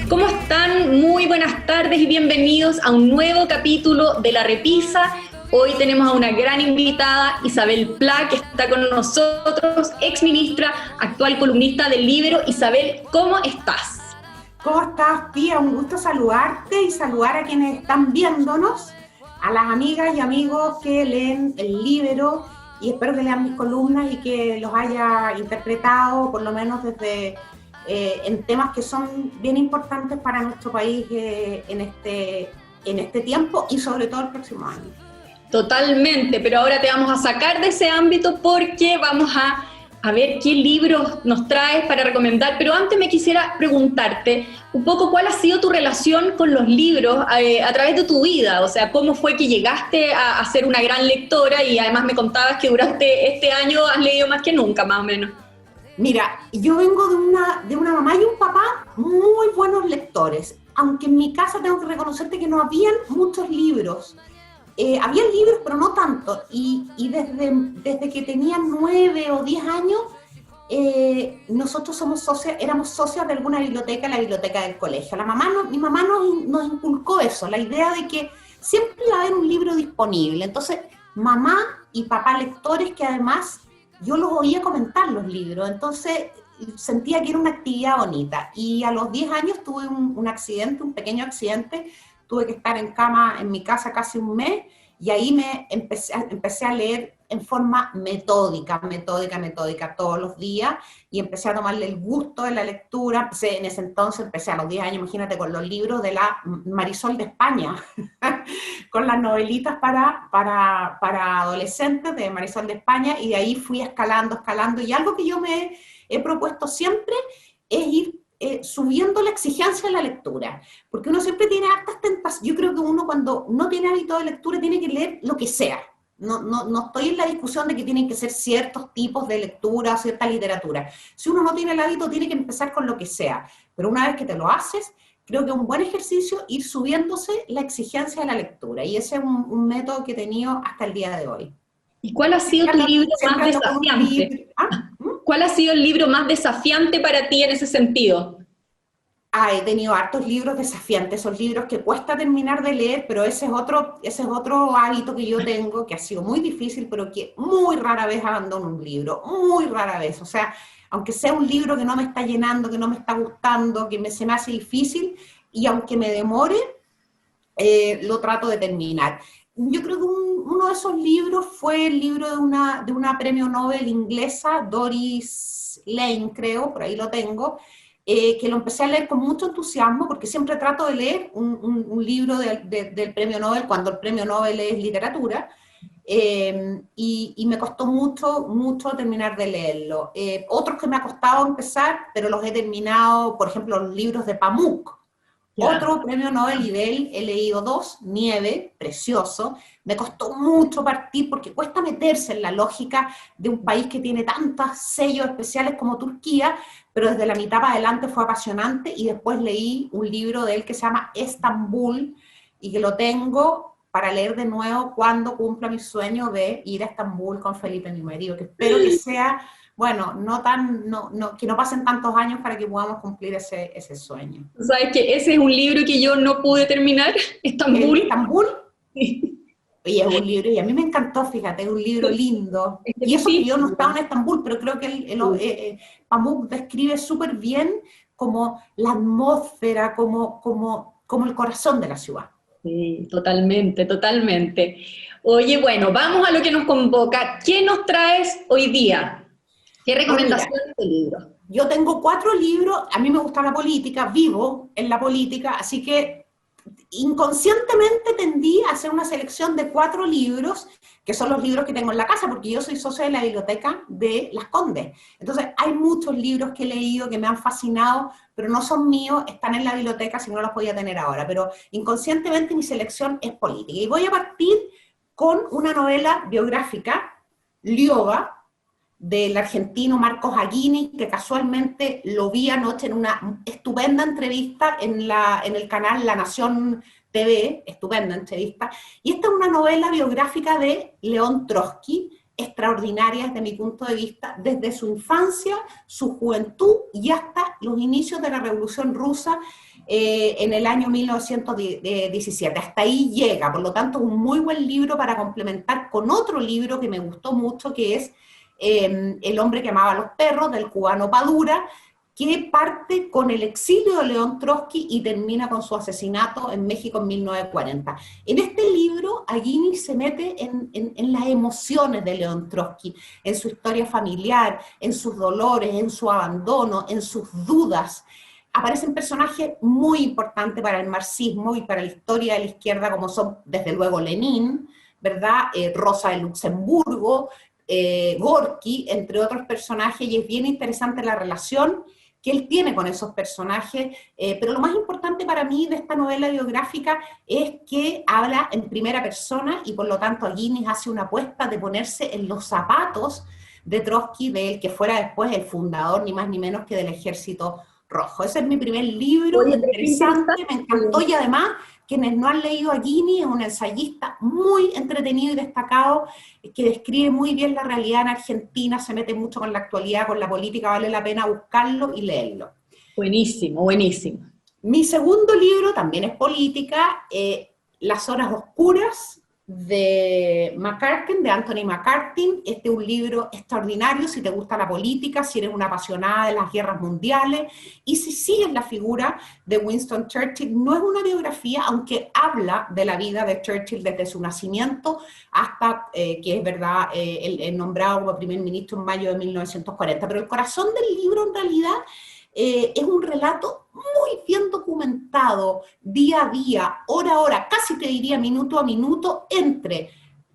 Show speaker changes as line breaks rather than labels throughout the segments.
¿Cómo están? Muy buenas tardes y bienvenidos a un nuevo capítulo de La Repisa. Hoy tenemos a una gran invitada, Isabel Pla, que está con nosotros, exministra, actual columnista del Líbero. Isabel, ¿cómo estás?
¿Cómo estás, Pía? Un gusto saludarte y saludar a quienes están viéndonos, a las amigas y amigos que leen el Líbero, y espero que lean mis columnas y que los haya interpretado, por lo menos desde en temas que son bien importantes para nuestro país en este tiempo y sobre todo el próximo año.
Totalmente, pero ahora te vamos a sacar de ese ámbito porque vamos a ver qué libros nos traes para recomendar, pero antes me quisiera preguntarte un poco cuál ha sido tu relación con los libros a través de tu vida, o sea, cómo fue que llegaste a ser una gran lectora y además me contabas que durante este año has leído más que nunca, más o menos.
Mira, yo vengo de una mamá y un papá muy buenos lectores, aunque en mi casa tengo que reconocerte que no habían muchos libros. Habían libros, pero no tanto, y desde que tenía 9 o 10 años, nosotros éramos socios de alguna biblioteca, la biblioteca del colegio. Mi mamá nos inculcó eso, la idea de que siempre iba a haber un libro disponible. Entonces, mamá y papá lectores que además yo los oía comentar los libros, entonces sentía que era una actividad bonita. Y a los 10 años tuve un accidente, un pequeño accidente. Tuve que estar en cama en mi casa casi un mes y ahí empecé a leer en forma metódica, todos los días, y empecé a tomarle el gusto de la lectura. En ese entonces empecé a los 10 años, imagínate, con los libros de la Marisol de España, con las novelitas para adolescentes de Marisol de España, y de ahí fui escalando, y algo que yo me he propuesto siempre es ir subiendo la exigencia de la lectura, porque uno siempre tiene hartas tentaciones. Yo creo que uno, cuando no tiene hábito de lectura, tiene que leer lo que sea. No estoy en la discusión de que tienen que ser ciertos tipos de lectura, cierta literatura. Si uno no tiene el hábito, tiene que empezar con lo que sea, pero una vez que te lo haces, creo que es un buen ejercicio ir subiéndose la exigencia de la lectura, y ese es un método que he tenido hasta el día de hoy.
¿Y cuál ha sido tu libro más desafiante? ¿Cuál ha sido el libro más desafiante para ti en ese sentido?
He tenido hartos libros desafiantes, esos libros que cuesta terminar de leer, pero ese es otro hábito que yo tengo, que ha sido muy difícil, pero que muy rara vez abandono un libro, muy rara vez. O sea, aunque sea un libro que no me está llenando, que no me está gustando, se me hace difícil, y aunque me demore, lo trato de terminar. Yo creo que uno de esos libros fue el libro de una premio Nobel inglesa, Doris Lane, creo, por ahí lo tengo, que lo empecé a leer con mucho entusiasmo, porque siempre trato de leer un libro del premio Nobel cuando el premio Nobel es literatura, y me costó mucho terminar de leerlo. Otros que me ha costado empezar, pero los he terminado, por ejemplo, los libros de Pamuk. Otro premio Nobel, y de él he leído 2, Nieve, precioso. Me costó mucho partir porque cuesta meterse en la lógica de un país que tiene tantos sellos especiales como Turquía, pero desde la mitad para adelante fue apasionante, y después leí un libro de él que se llama Estambul, y que lo tengo para leer de nuevo cuando cumpla mi sueño de ir a Estambul con Felipe, mi marido, que espero que sea... Bueno, que no pasen tantos años para que podamos cumplir ese sueño.
¿Sabes que ese es un libro que yo no pude terminar? Estambul.
¿Estambul?
Sí.
Oye, es un libro, y a mí me encantó, fíjate, es un libro lindo. Y eso que yo no estaba en Estambul, pero creo que Pamuk describe súper bien como la atmósfera, como el corazón de la ciudad.
Sí, totalmente. Oye, bueno, vamos a lo que nos convoca. ¿Qué nos traes hoy día? ¿Qué recomendación de este libro?
Yo tengo 4 libros, a mí me gusta la política, vivo en la política, así que inconscientemente tendí a hacer una selección de 4 libros, que son los libros que tengo en la casa, porque yo soy socia de la biblioteca de Las Condes. Entonces hay muchos libros que he leído que me han fascinado, pero no son míos, están en la biblioteca, si no los podía tener ahora, pero inconscientemente mi selección es política. Y voy a partir con una novela biográfica, Lioba, del argentino Marcos Aguini, que casualmente lo vi anoche en una estupenda entrevista en el canal La Nación TV, estupenda entrevista, y esta es una novela biográfica de León Trotsky, extraordinaria desde mi punto de vista, desde su infancia, su juventud y hasta los inicios de la Revolución Rusa, en el año 1917. Hasta ahí llega, por lo tanto, un muy buen libro para complementar con otro libro que me gustó mucho, que es El hombre que amaba a los perros, del cubano Padura, que parte con el exilio de León Trotsky y termina con su asesinato en México en 1940. En este libro, Aguirre se mete en las emociones de León Trotsky, en su historia familiar, en sus dolores, en su abandono, en sus dudas. Aparecen personajes muy importantes para el marxismo y para la historia de la izquierda, como son, desde luego, Lenin, ¿verdad? Rosa de Luxemburgo, Gorky, entre otros personajes, y es bien interesante la relación que él tiene con esos personajes, pero lo más importante para mí de esta novela biográfica es que habla en primera persona y por lo tanto Guinness hace una apuesta de ponerse en los zapatos de Trotsky, del que fuera después el fundador, ni más ni menos que del Ejército Rojo. Ese es mi primer libro,
Oye,
interesante, me encantó, y además, quienes no han leído a Guinness, es un ensayista muy entretenido y destacado, que describe muy bien la realidad en Argentina, se mete mucho con la actualidad, con la política, vale la pena buscarlo y leerlo.
buenísimo, buenísimo.
Mi segundo libro también es política, Las horas oscuras, de McCarthy, de Anthony McCarthy. Este es un libro extraordinario si te gusta la política, si eres una apasionada de las guerras mundiales y si sigues la figura de Winston Churchill. No es una biografía, aunque habla de la vida de Churchill desde su nacimiento hasta que es verdad, el nombrado como primer ministro en mayo de 1940. Pero el corazón del libro en realidad es un relato muy bien documentado, día a día, hora a hora, casi te diría minuto a minuto, entre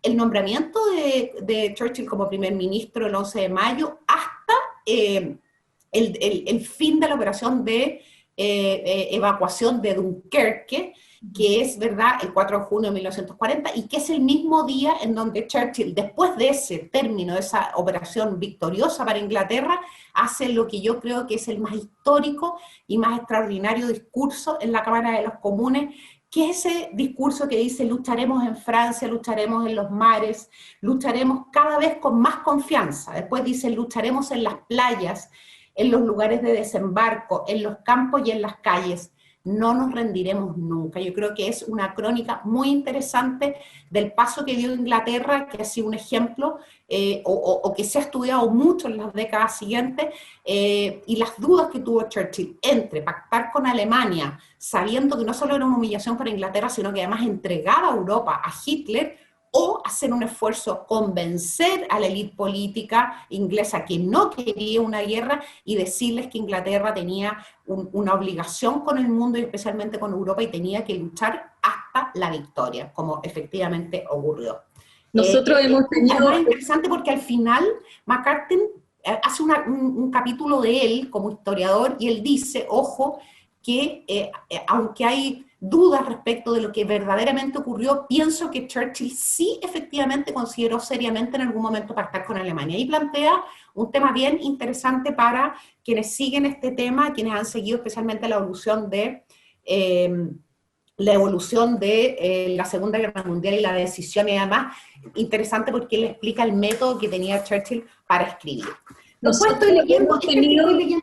el nombramiento de Churchill como primer ministro el 11 de mayo hasta el fin de la operación de evacuación de Dunkerque, que es, ¿verdad?, el 4 de junio de 1940, y que es el mismo día en donde Churchill, después de ese término, de esa operación victoriosa para Inglaterra, hace lo que yo creo que es el más histórico y más extraordinario discurso en la Cámara de los Comunes, que es ese discurso que dice: lucharemos en Francia, lucharemos en los mares, lucharemos cada vez con más confianza. Después dice: lucharemos en las playas, en los lugares de desembarco, en los campos y en las calles. No nos rendiremos nunca. Yo creo que es una crónica muy interesante del paso que dio Inglaterra, que ha sido un ejemplo, o que se ha estudiado mucho en las décadas siguientes, y las dudas que tuvo Churchill entre pactar con Alemania, sabiendo que no solo era una humillación para Inglaterra, sino que además entregaba a Europa a Hitler, o hacer un esfuerzo, convencer a la élite política inglesa que no quería una guerra y decirles que Inglaterra tenía una obligación con el mundo y especialmente con Europa y tenía que luchar hasta la victoria, como efectivamente ocurrió.
Nosotros hemos tenido...
Es interesante porque al final McCarthy hace un capítulo de él como historiador y él dice, ojo, que aunque hay dudas respecto de lo que verdaderamente ocurrió, pienso que Churchill sí efectivamente consideró seriamente en algún momento pactar con Alemania. Y plantea un tema bien interesante para quienes siguen este tema, quienes han seguido especialmente la evolución de la Segunda Guerra Mundial y la decisión, y además interesante porque él explica el método que tenía Churchill para escribir. Después estoy leyendo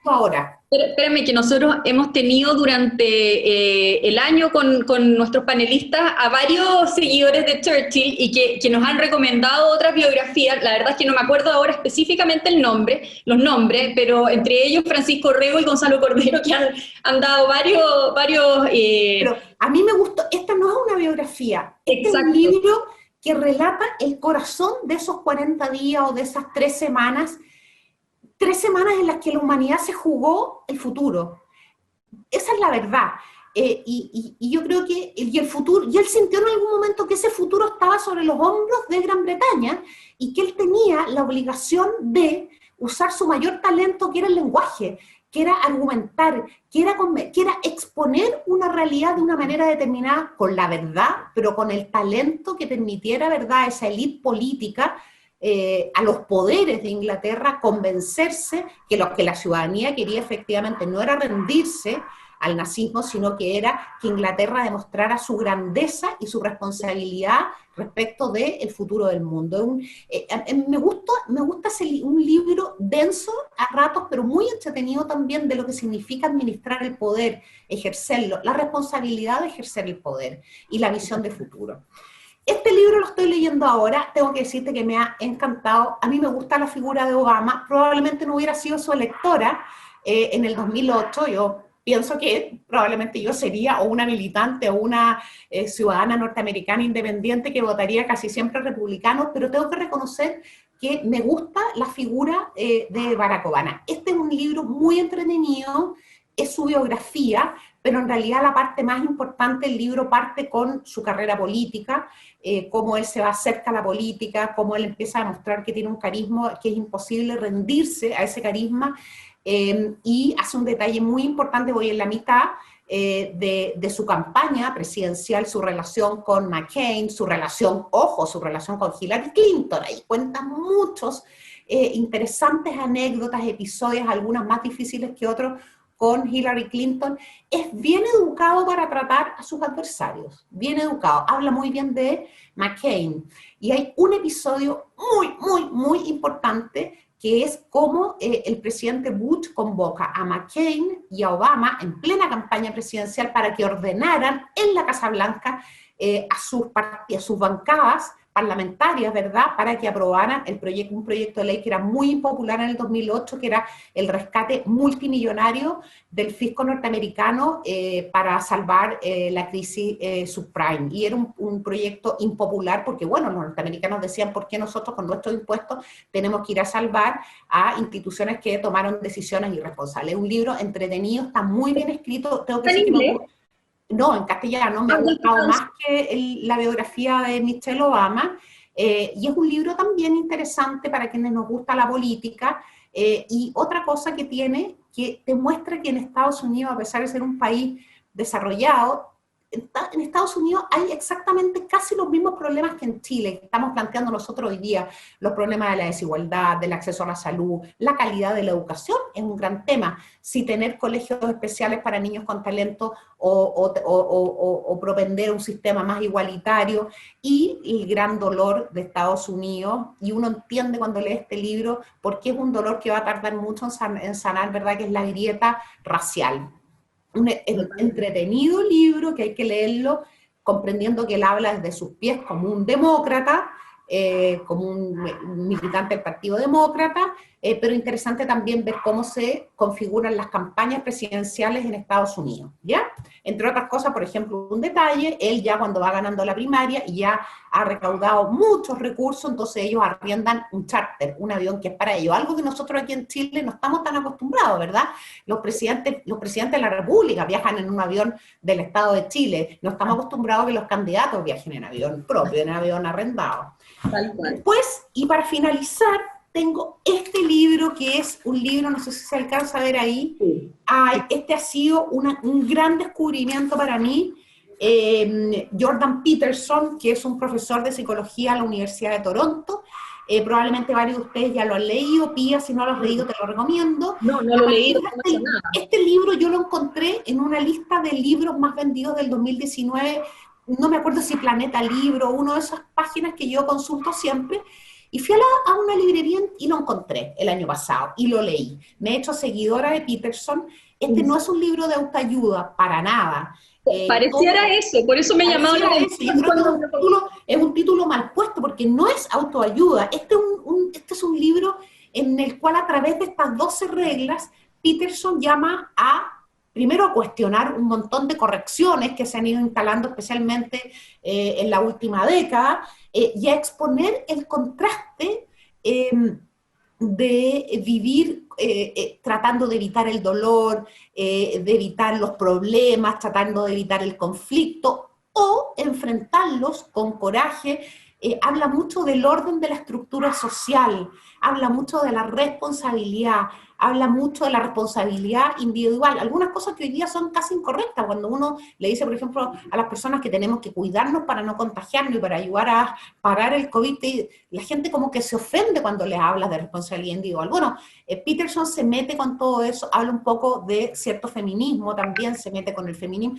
ahora.
Espérame, que nosotros hemos tenido durante el año con nuestros panelistas a varios seguidores de Churchill y que nos han recomendado otras biografías. La verdad es que no me acuerdo ahora específicamente los nombres, pero entre ellos Francisco Rego y Gonzalo Cordero, que han dado varios
Pero a mí me gustó, esta no es una biografía, este es un libro que relata el corazón de esos 40 días o de esas 3 semanas en las que la humanidad se jugó el futuro. Esa es la verdad. Y yo creo que el futuro, y él sintió en algún momento que ese futuro estaba sobre los hombros de Gran Bretaña y que él tenía la obligación de usar su mayor talento, que era el lenguaje, que era argumentar, que era exponer una realidad de una manera determinada, con la verdad, pero con el talento que permitiera, ¿verdad?, a esa élite política, a los poderes de Inglaterra, convencerse que lo que la ciudadanía quería efectivamente no era rendirse al nazismo, sino que era que Inglaterra demostrara su grandeza y su responsabilidad respecto del futuro del mundo. Me gusta un libro denso a ratos, pero muy entretenido también de lo que significa administrar el poder, ejercerlo, la responsabilidad de ejercer el poder y la visión de futuro. Este libro lo estoy leyendo ahora, tengo que decirte que me ha encantado. A mí me gusta la figura de Obama, probablemente no hubiera sido su electora en el 2008, yo pienso que probablemente yo sería o una militante o una ciudadana norteamericana independiente que votaría casi siempre republicano, pero tengo que reconocer que me gusta la figura de Barack Obama. Este es un libro muy entretenido, es su biografía, pero en realidad la parte más importante del libro parte con su carrera política, cómo él se va acerca a la política, cómo él empieza a demostrar que tiene un carisma, que es imposible rendirse a ese carisma, y hace un detalle muy importante, voy en la mitad, de su campaña presidencial, su relación con McCain, su relación con Hillary Clinton. Ahí cuenta muchos interesantes anécdotas, episodios, algunas más difíciles que otros, con Hillary Clinton. Es bien educado para tratar a sus adversarios, bien educado, habla muy bien de McCain. Y hay un episodio muy importante, que es cómo el presidente Bush convoca a McCain y a Obama en plena campaña presidencial para que ordenaran en la Casa Blanca a sus bancadas parlamentarias, ¿verdad?, para que aprobaran un proyecto de ley que era muy impopular en el 2008, que era el rescate multimillonario del fisco norteamericano para salvar la crisis subprime. Y era un proyecto impopular porque, bueno, los norteamericanos decían, ¿por qué nosotros con nuestros impuestos tenemos que ir a salvar a instituciones que tomaron decisiones irresponsables? Un libro entretenido, está muy bien escrito. Tengo que decir que no, en castellano, me ha gustado más que la biografía de Michelle Obama, y es un libro también interesante para quienes nos gusta la política, y otra cosa que tiene, que demuestra que en Estados Unidos, a pesar de ser un país desarrollado, en Estados Unidos hay exactamente casi los mismos problemas que en Chile, que estamos planteando nosotros hoy día, los problemas de la desigualdad, del acceso a la salud, la calidad de la educación es un gran tema, si tener colegios especiales para niños con talento o propender a un sistema más igualitario, y el gran dolor de Estados Unidos, y uno entiende cuando lee este libro por qué es un dolor que va a tardar mucho en sanar, ¿verdad?, que es la grieta racial. Un entretenido libro que hay que leerlo comprendiendo que él habla desde sus pies como un demócrata, como un militante del Partido Demócrata, pero interesante también ver cómo se configuran las campañas presidenciales en Estados Unidos, ¿ya? Entre otras cosas, por ejemplo, un detalle, él ya cuando va ganando la primaria y ya ha recaudado muchos recursos, entonces ellos arriendan un charter, un avión que es para ellos, algo que nosotros aquí en Chile no estamos tan acostumbrados, ¿verdad? Los presidentes de la República viajan en un avión del Estado de Chile, no estamos acostumbrados a que los candidatos viajen en avión propio, en avión arrendado. Después, y para finalizar, tengo este libro, que es un libro, no sé si se alcanza a ver ahí. Sí. Este ha sido un gran descubrimiento para mí. Jordan Peterson, que es un profesor de psicología en la Universidad de Toronto. Probablemente varios de ustedes ya lo han leído. Pía, si no lo has leído, te lo recomiendo.
No lo he leído.
Este libro yo lo encontré en una lista de libros más vendidos del 2019. No me acuerdo si Planeta Libro, una de esas páginas que yo consulto siempre. Y fui a una librería y lo encontré el año pasado y lo leí. Me he hecho seguidora de Peterson. Este no es un libro de autoayuda, para nada.
Pareciera eso, por eso me llamaba la atención.
Es un título mal puesto porque no es autoayuda. Este es un libro en el cual, a través de estas 12 reglas, Peterson llama primero a cuestionar un montón de correcciones que se han ido instalando especialmente en la última década, y a exponer el contraste de vivir tratando de evitar el dolor, de evitar los problemas, tratando de evitar el conflicto, o enfrentarlos con coraje, habla mucho del orden de la estructura social, habla mucho de la responsabilidad, habla mucho de la responsabilidad individual. Algunas cosas que hoy día son casi incorrectas, cuando uno le dice, por ejemplo, a las personas que tenemos que cuidarnos para no contagiarnos y para ayudar a parar el COVID, la gente como que se ofende cuando les hablas de responsabilidad individual. Bueno, Peterson se mete con todo eso, habla un poco de cierto feminismo, también se mete con el feminismo.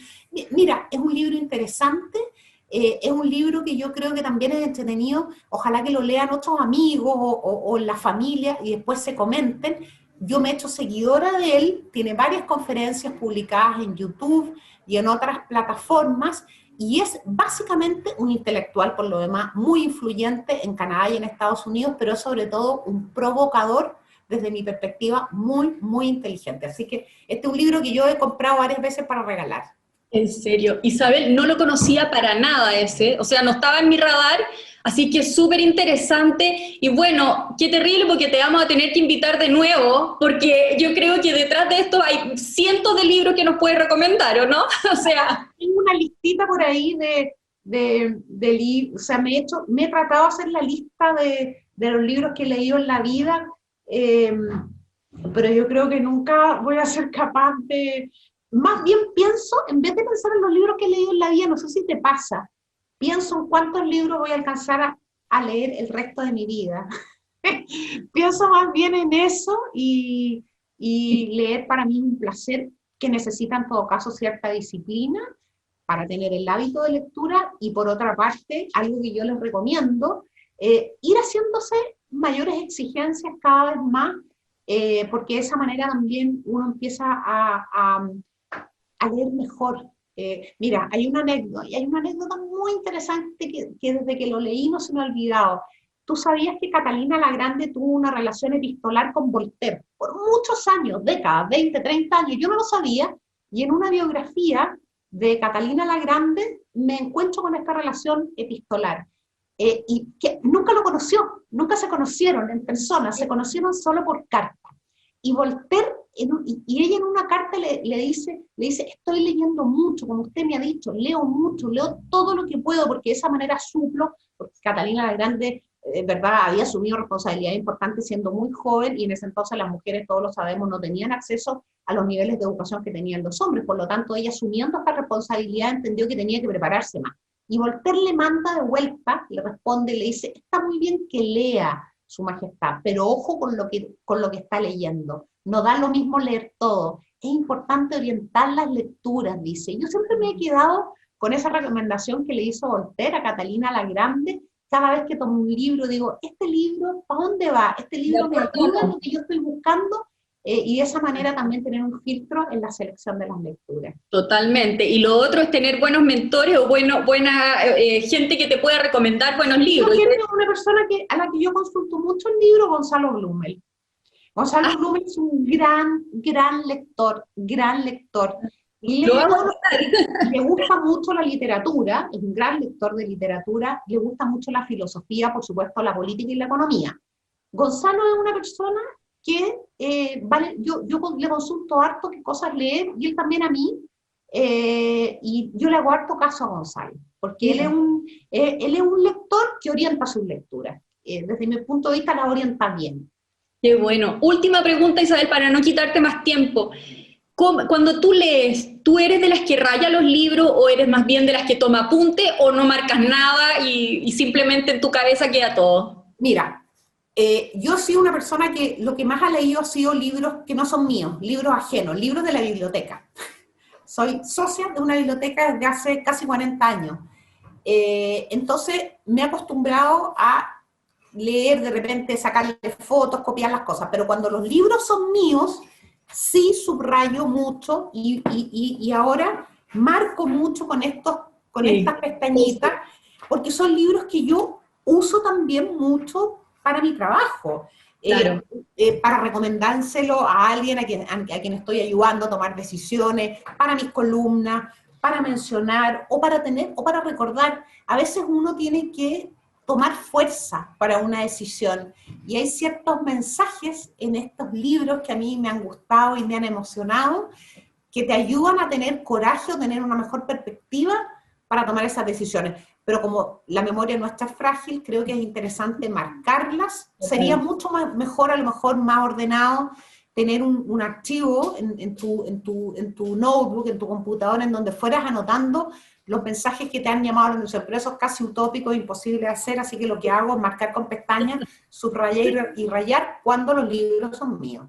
Mira, es un libro interesante. Es un libro que yo creo que también es entretenido, ojalá que lo lean otros amigos o la familia y después se comenten. Yo me he hecho seguidora de él, tiene varias conferencias publicadas en YouTube y en otras plataformas, y es básicamente un intelectual, por lo demás, muy influyente en Canadá y en Estados Unidos, pero sobre todo un provocador, desde mi perspectiva, muy, muy inteligente. Así que este es un libro que yo he comprado varias veces para regalar.
En serio, Isabel, no lo conocía para nada ese, o sea, no estaba en mi radar, así que súper interesante y bueno, qué terrible porque te vamos a tener que invitar de nuevo, porque yo creo que detrás de esto hay cientos de libros que nos puedes recomendar, ¿o no? O sea...
Tengo una listita por ahí de libros, o sea, me he tratado de hacer la lista de los libros que he leído en la vida, pero yo creo que nunca voy a ser capaz de... Más bien pienso, en vez de pensar en los libros que he leído en la vida, no sé si te pasa, pienso en cuántos libros voy a alcanzar a leer el resto de mi vida. Pienso más bien en eso y leer para mí es un placer que necesita en todo caso cierta disciplina para tener el hábito de lectura y por otra parte, algo que yo les recomiendo, ir haciéndose mayores exigencias cada vez más, porque de esa manera también uno empieza a leer mejor. Mira, hay una anécdota muy interesante que desde que lo leí no se me ha olvidado. ¿Tú sabías que Catalina la Grande tuvo una relación epistolar con Voltaire? Por muchos años, décadas, 20, 30 años, yo no lo sabía, y en una biografía de Catalina la Grande me encuentro con esta relación epistolar. Y que nunca lo conoció, nunca se conocieron en persona, se conocieron solo por carta. Y Voltaire, y ella en una carta le dice, estoy leyendo mucho, como usted me ha dicho, leo mucho, leo todo lo que puedo, porque de esa manera suplo, porque Catalina la Grande, verdad, había asumido responsabilidades importantes siendo muy joven, y en ese entonces las mujeres, todos lo sabemos, no tenían acceso a los niveles de educación que tenían los hombres, por lo tanto ella asumiendo esta responsabilidad entendió que tenía que prepararse más. Y Voltaire le manda de vuelta, le responde, le dice, está muy bien que lea, su majestad, pero ojo con lo que está leyendo. No da lo mismo leer todo. Es importante orientar las lecturas, dice. Yo siempre me he quedado con esa recomendación que le hizo Voltaire a Catalina la Grande. Cada vez que tomo un libro, digo, este libro, ¿para dónde va? Este libro me ayuda a lo que yo estoy buscando, y de esa manera también tener un filtro en la selección de las lecturas.
Totalmente. Y lo otro es tener buenos mentores o buena gente que te pueda recomendar buenos libros.
Yo tengo una persona a la que yo consulto mucho el libro, Gonzalo Blumel. Gonzalo Blumel es un gran lector, gran lector. Le gusta mucho la literatura, es un gran lector de literatura, le gusta mucho la filosofía, por supuesto, la política y la economía. Gonzalo es una persona que yo le consulto harto qué cosas leer, y él también a mí, y yo le hago harto caso a Gonzalo, porque él es un lector que orienta sus lecturas. Desde mi punto de vista la orienta bien.
Qué bueno. Última pregunta, Isabel, para no quitarte más tiempo. Cuando tú lees, ¿tú eres de las que raya los libros o eres más bien de las que toma apunte o no marcas nada y simplemente en tu cabeza queda todo?
Mira, yo soy una persona que lo que más ha leído ha sido libros que no son míos, libros ajenos, libros de la biblioteca. Soy socia de una biblioteca desde hace casi 40 años. Entonces me he acostumbrado a leer, de repente sacarle fotos, copiar las cosas, pero cuando los libros son míos, sí subrayo mucho y ahora marco mucho con estas pestañitas, porque son libros que yo uso también mucho para mi trabajo. Claro. Para recomendárselo a alguien a quien estoy ayudando a tomar decisiones, para mis columnas, para mencionar o para recordar. A veces uno tiene que tomar fuerza para una decisión, y hay ciertos mensajes en estos libros que a mí me han gustado y me han emocionado, que te ayudan a tener coraje o tener una mejor perspectiva para tomar esas decisiones. Pero como la memoria nuestra es frágil, creo que es interesante marcarlas. Sería mucho mejor, a lo mejor más ordenado, tener un archivo en tu notebook, en tu computadora, en donde fueras anotando los mensajes que te han llamado la atención, pero eso es casi utópico, imposible de hacer, así que lo que hago es marcar con pestañas, subrayar y rayar cuando los libros son míos.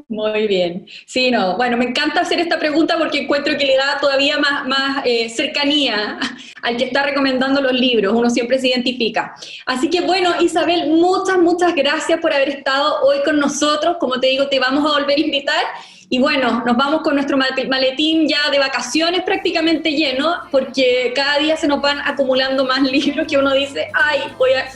Muy bien. Sí, no, bueno, me encanta hacer esta pregunta porque encuentro que le da todavía más cercanía al que está recomendando los libros, uno siempre se identifica. Así que bueno, Isabel, muchas gracias por haber estado hoy con nosotros, como te digo, te vamos a volver a invitar, y bueno, nos vamos con nuestro maletín ya de vacaciones prácticamente lleno, porque cada día se nos van acumulando más libros que uno dice, ay,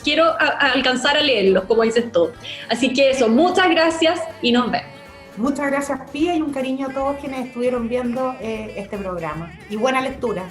quiero alcanzar a leerlos, como dices tú. Así que eso, muchas gracias y nos vemos.
Muchas gracias, Pía, y un cariño a todos quienes estuvieron viendo este programa. Y buena lectura.